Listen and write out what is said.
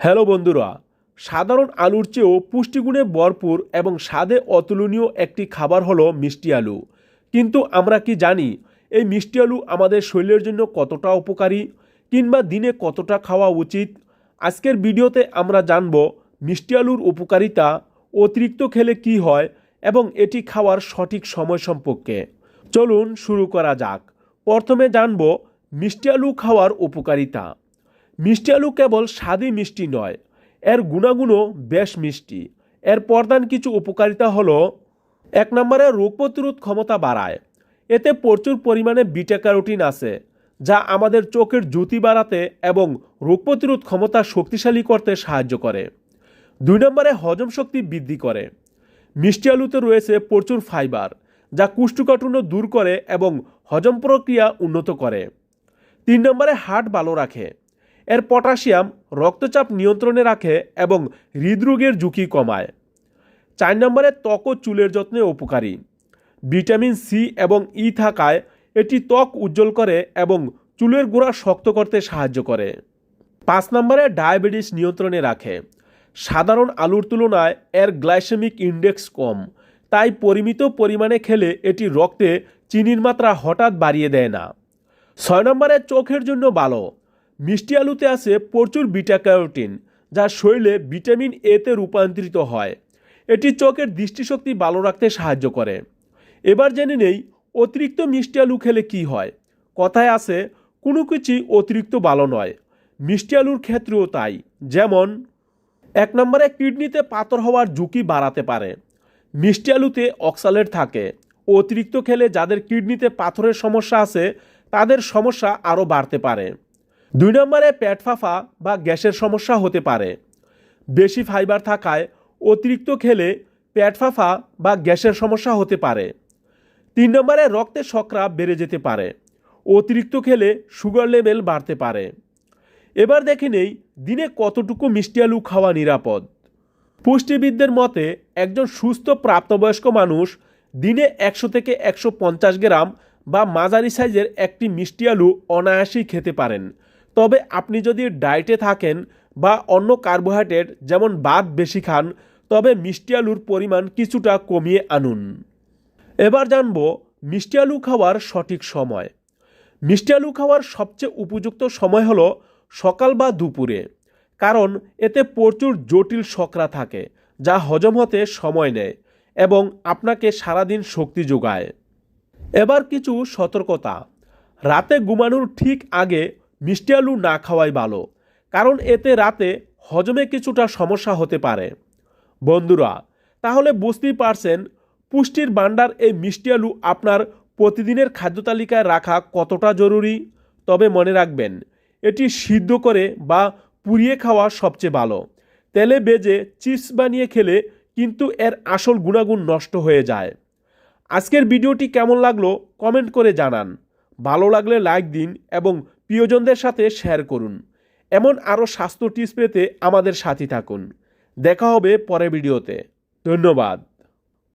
Hello বন্ধুরা, সাধারণ আলুর চেয়েও পুষ্টিগুণে ভরপুর এবং স্বাদে অতুলনীয় একটি খাবার হলো মিষ্টি আলু। কিন্তু আমরা কি জানি এই মিষ্টি আলু আমাদের শরীরের জন্য কতটা উপকারী কিংবা দিনে কতটা খাওয়া উচিত? আজকের ভিডিওতে আমরা জানব মিষ্টি আলুর উপকারিতা, অতিরিক্ত খেলে কি হয় এবং এটি খাওয়ার সঠিক সময় সম্পর্কে। চলুন শুরু করা যাক। প্রথমে জানব মিষ্টি আলু খাওয়ার উপকারিতা। মিষ্টি আলু কেবল স্বাদই মিষ্টি নয়, এর গুণাগুণও বেশ মিষ্টি। এর প্রধান কিছু উপকারিতা হলো, 1 নম্বরে রোগ প্রতিরোধ ক্ষমতা বাড়ায়। এতে প্রচুর পরিমাণে বিটা ক্যারোটিন আছে, যা আমাদের চোখের জ্যোতি বাড়াতে এবং রোগ প্রতিরোধ ক্ষমতা শক্তিশালী করতে সাহায্য করে। 2 নম্বরে হজম শক্তি বৃদ্ধি করে। মিষ্টি আলুতে রয়েছে প্রচুর ফাইবার, যা কোষ্ঠকাঠিন্য দূর করে এবং হজম প্রক্রিয়া উন্নত করে। 3 নম্বরে হার্ট ভালো রাখে। এর পটাশিয়াম রক্তচাপ নিয়ন্ত্রণে রাখে এবং হৃদরোগের ঝুঁকি কমায়। 4 নম্বরে ত্বক ও চুলের যত্নে উপকারী। ভিটামিন সি এবং ই থাকায় এটি ত্বক উজ্জ্বল করে এবং চুলের গোড়া শক্ত করতে সাহায্য করে। 5 নম্বরে ডায়াবেটিস নিয়ন্ত্রণে রাখে। সাধারণ আলুর তুলনায় এর গ্লাইসেমিক ইন্ডেক্স কম, তাই পরিমিত পরিমাণে খেলে এটি রক্তে চিনির মাত্রা হঠাৎ বাড়িয়ে দেয় না। 6 নম্বরে চোখের জন্য ভালো। মিষ্টি আলুতে আছে প্রচুর বিটা ক্যারোটিন, যা শরীরে ভিটামিন এতে রূপান্তরিত হয়। এটি চোখের দৃষ্টিশক্তি ভালো রাখতে সাহায্য করে। এবার জেনে নেই অতিরিক্ত মিষ্টি আলু খেলে কি হয়। কথায় আছে, কোনো কিছুই অতিরিক্ত ভালো নয়। মিষ্টি আলুর ক্ষেত্রেও তাই। যেমন 1 নম্বরে কিডনিতে পাথর হওয়ার ঝুঁকি বাড়াতে পারে। মিষ্টি আলুতে অক্সালেট থাকে। অতিরিক্ত খেলে যাদের কিডনিতে পাথরের সমস্যা আছে তাদের সমস্যা আরও বাড়তে পারে। 2 নম্বরে পেট ফাঁপা বা গ্যাসের সমস্যা হতে পারে। বেশি ফাইবার থাকায় অতিরিক্ত খেলে পেট ফাঁপা বা গ্যাসের সমস্যা হতে পারে। 3 নম্বরে রক্তে শর্করা বেড়ে যেতে পারে। অতিরিক্ত খেলে সুগার লেভেল বাড়তে পারে। এবার দেখে নেই দিনে কতটুকু মিষ্টি আলু খাওয়া নিরাপদ। পুষ্টিবিদদের মতে একজন সুস্থ প্রাপ্তবয়স্ক মানুষ দিনে 100 থেকে 150 গ্রাম বা মাঝারি সাইজের একটি মিষ্টি আলু অনায়াসেই খেতে পারেন। তবে আপনি যদি ডায়েটে থাকেন বা অন্য কার্বোহাইড্রেট যেমন ভাত বেশি খান, তবে মিষ্টি আলুর পরিমাণ কিছুটা কমিয়ে আনুন। এবার জানব মিষ্টি আলু খাওয়ার সঠিক সময়। মিষ্টি আলু খাওয়ার সবচেয়ে উপযুক্ত সময় হলো সকাল বা দুপুরে, কারণ এতে প্রচুর জটিল শর্করা থাকে, যা হজম হতে সময় নেয় এবং আপনাকে সারাদিন শক্তি যোগায়। এবার কিছু সতর্কতা। রাতে ঘুমানোর ঠিক আগে মিষ্টি আলু না খাওয়াই ভালো, কারণ এতে রাতে হজমে কিছুটা সমস্যা হতে পারে। বন্ধুরা, তাহলে বুঝতেই পারছেন পুষ্টির ভাণ্ডার এই মিষ্টি আলু আপনার প্রতিদিনের খাদ্য তালিকায় রাখা কতটা জরুরি। তবে মনে রাখবেন, এটি সিদ্ধ করে বা পুড়িয়ে খাওয়া সবচেয়ে ভালো। তেলে ভেজে চিপস বানিয়ে খেলে কিন্তু এর আসল গুণাগুণ নষ্ট হয়ে যায়। আজকের ভিডিওটি কেমন লাগলো কমেন্ট করে জানান। ভালো লাগলে লাইক দিন এবং প্রিয়জনদের সাথে শেয়ার করুন। এমন আরও স্বাস্থ্য টিপস পেতে আমাদের সাথে থাকুন। দেখা হবে পরের ভিডিওতে। ধন্যবাদ।